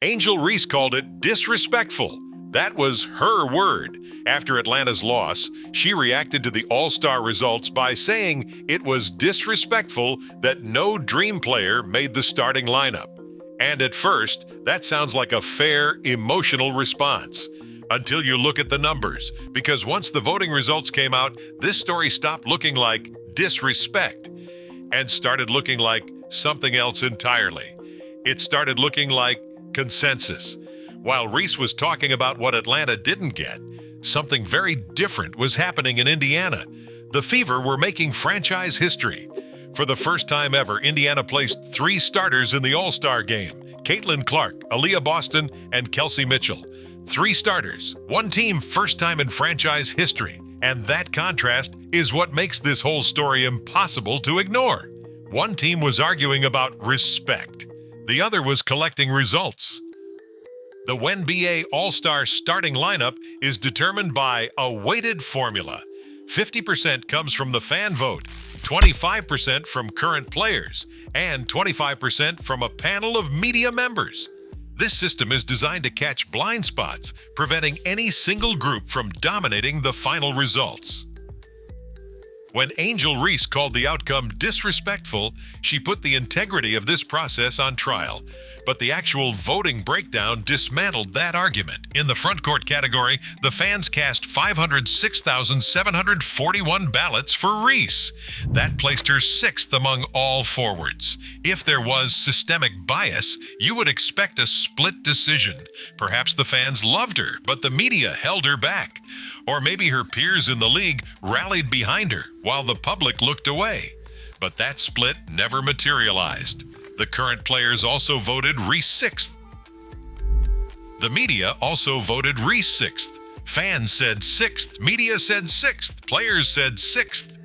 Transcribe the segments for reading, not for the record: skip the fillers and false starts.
Angel Reese called it disrespectful. That was her word. After Atlanta's loss, she reacted to the All-Star results by saying it was disrespectful that no Dream player made the starting lineup. And at first, that sounds like a fair, emotional response. Until you look at the numbers, because once the voting results came out, this story stopped looking like disrespect and started looking like something else entirely. It started looking like consensus. While Reese was talking about what Atlanta didn't get, something very different was happening in Indiana. The Fever were making franchise history. For the first time ever, Indiana placed 3 starters in the All-Star game: Caitlin Clark, Aliyah Boston, and Kelsey Mitchell. 3 starters, 1 team, first time in franchise history. And that contrast is what makes this whole story impossible to ignore. One team was arguing about respect. The other was collecting results. The WNBA All-Star starting lineup is determined by a weighted formula. 50% comes from the fan vote, 25% from current players, and 25% from a panel of media members. This system is designed to catch blind spots, preventing any single group from dominating the final results. When Angel Reese called the outcome disrespectful, she put the integrity of this process on trial. But the actual voting breakdown dismantled that argument. In the front court category, the fans cast 506,741 ballots for Reese. That placed her 6th among all forwards. If there was systemic bias, you would expect a split decision. Perhaps the fans loved her, but the media held her back. Or maybe her peers in the league rallied behind her while the public looked away. But that split never materialized. The current players also voted Reese 6th. The media also voted Reese 6th. Fans said 6th, media said 6th, players said 6th.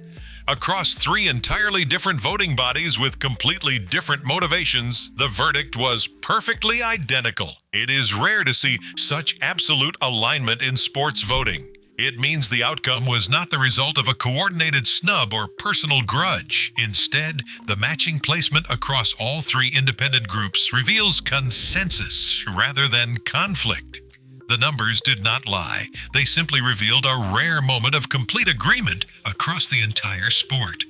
Across 3 entirely different voting bodies with completely different motivations, the verdict was perfectly identical. It is rare to see such absolute alignment in sports voting. It means the outcome was not the result of a coordinated snub or personal grudge. Instead, the matching placement across all 3 independent groups reveals consensus rather than conflict. The numbers did not lie. They simply revealed a rare moment of complete agreement across the entire sport.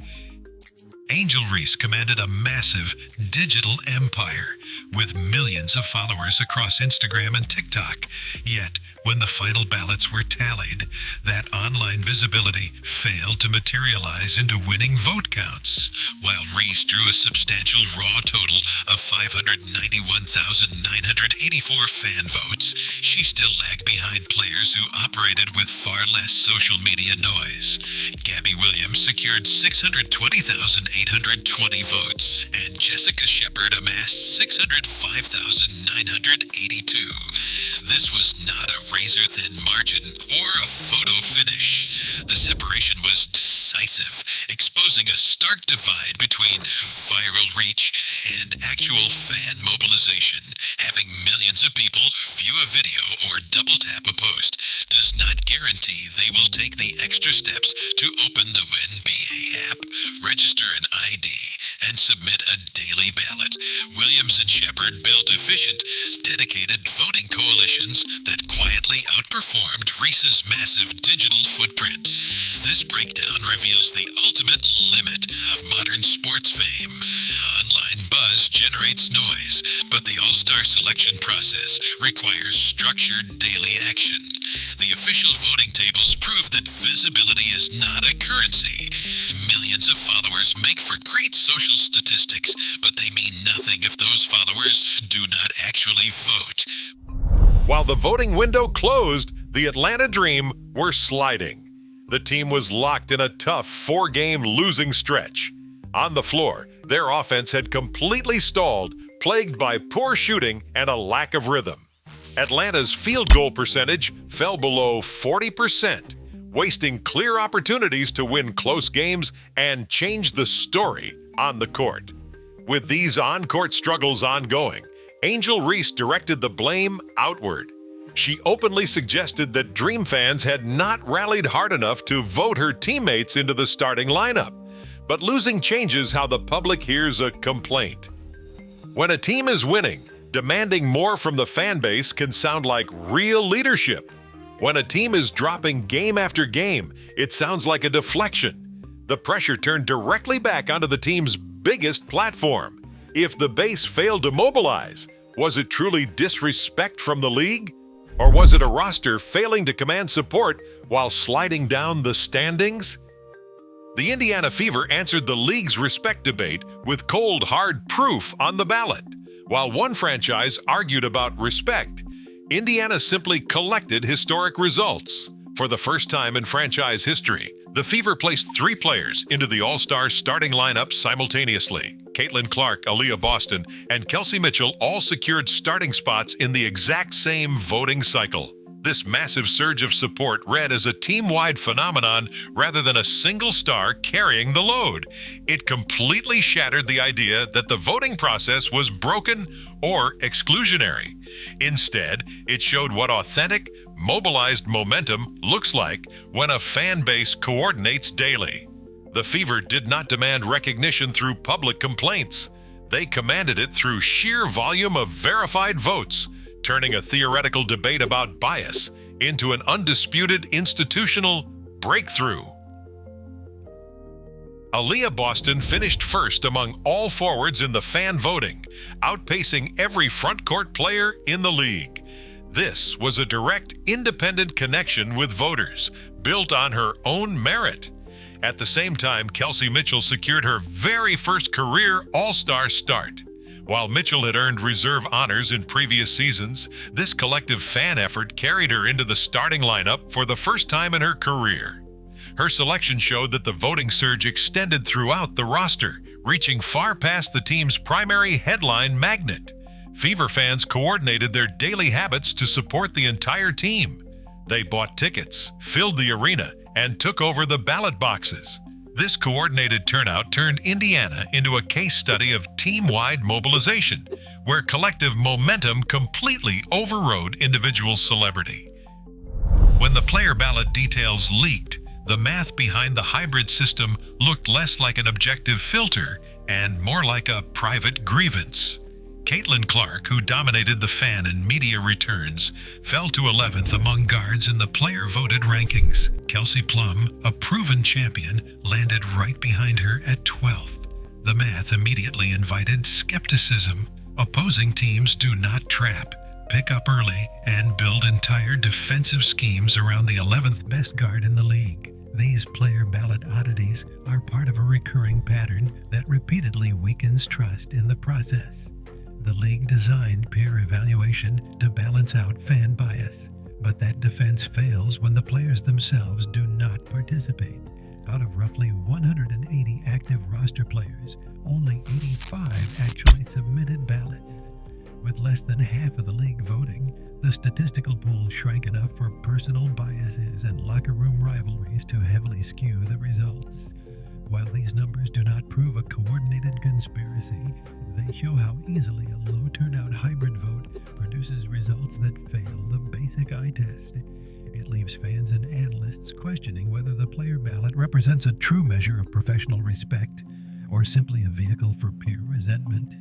Angel Reese commanded a massive digital empire with millions of followers across Instagram and TikTok. Yet, when the final ballots were tallied, that online visibility failed to materialize into winning vote counts. While Reese drew a substantial raw total of 591,984 fan votes, she still lagged behind players who operated with far less social media noise. Gabby Williams secured 620,820 votes, and Jessica Shepard amassed 605,982. This was not a razor-thin margin or a photo finish. The separation was decisive, exposing a stark divide between viral reach and actual fan mobilization. Having millions of people view a video or double-tap a post does not guarantee they will take the extra steps to open the WNBA app, register an ID, and submit a daily ballot. Williams and Shepard built efficient, dedicated voting coalitions that quietly outperformed Reese's massive digital footprint. This breakdown reveals the ultimate limit of modern sports fame. Online buzz generates noise, but the All-Star selection process requires structured daily action. The official voting tables prove that visibility is not a currency. Millions of followers make for great social statistics, but they mean nothing if those followers do not actually vote. While the voting window closed, the Atlanta Dream were sliding. The team was locked in a tough 4-game losing stretch. On the floor, their offense had completely stalled, plagued by poor shooting and a lack of rhythm. Atlanta's field goal percentage fell below 40%, wasting clear opportunities to win close games and change the story on the court. With these on-court struggles ongoing, Angel Reese directed the blame outward. She openly suggested that Dream fans had not rallied hard enough to vote her teammates into the starting lineup. But losing changes how the public hears a complaint. When a team is winning, Demanding more from the fan base can sound like real leadership. When a team is dropping game after game, it sounds like a deflection. The pressure turned directly back onto the team's biggest platform. If the base failed to mobilize, was it truly disrespect from the league? Or was it a roster failing to command support while sliding down the standings? The Indiana Fever answered the league's respect debate with cold, hard proof on the ballot. While one franchise argued about respect, Indiana simply collected historic results. For the first time in franchise history, the Fever placed 3 players into the All-Star starting lineup simultaneously. Caitlin Clark, Aliyah Boston, and Kelsey Mitchell all secured starting spots in the exact same voting cycle. This massive surge of support read as a team-wide phenomenon rather than a single star carrying the load. It completely shattered the idea that the voting process was broken or exclusionary. Instead, it showed what authentic, mobilized momentum looks like when a fan base coordinates daily. The Fever did not demand recognition through public complaints. They commanded it through sheer volume of verified votes, turning a theoretical debate about bias into an undisputed institutional breakthrough. Aliyah Boston finished first among all forwards in the fan voting, outpacing every front court player in the league. This was a direct, independent connection with voters, built on her own merit. At the same time, Kelsey Mitchell secured her very first career All-Star start. While Mitchell had earned reserve honors in previous seasons, this collective fan effort carried her into the starting lineup for the first time in her career. Her selection showed that the voting surge extended throughout the roster, reaching far past the team's primary headline magnet. Fever fans coordinated their daily habits to support the entire team. They bought tickets, filled the arena, and took over the ballot boxes. This coordinated turnout turned Indiana into a case study of team-wide mobilization, where collective momentum completely overrode individual celebrity. When the player ballot details leaked, the math behind the hybrid system looked less like an objective filter and more like a private grievance. Caitlin Clark, who dominated the fan and media returns, fell to 11th among guards in the player-voted rankings. Kelsey Plum, a proven champion, landed right behind her at 12th. The math immediately invited skepticism. Opposing teams do not trap, pick up early, and build entire defensive schemes around the 11th best guard in the league. These player ballot oddities are part of a recurring pattern that repeatedly weakens trust in the process. The league designed peer evaluation to balance out fan bias, but that defense fails when the players themselves do not participate. Out of roughly 180 active roster players, only 85 actually submitted ballots. With less than half of the league voting, the statistical pool shrank enough for personal biases and locker room rivalries to heavily skew the results. While these numbers do not prove a coordinated conspiracy, they show how easily a low-turnout hybrid vote produces results that fail the basic eye test. It leaves fans and analysts questioning whether the player ballot represents a true measure of professional respect or simply a vehicle for peer resentment.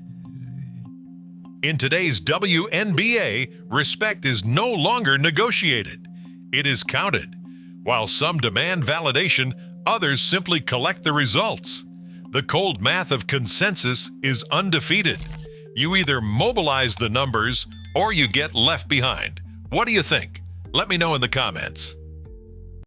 In today's WNBA, respect is no longer negotiated. It is counted. While some demand validation, others simply collect the results. The cold math of consensus is undefeated. You either mobilize the numbers or you get left behind. What do you think? Let me know in the comments.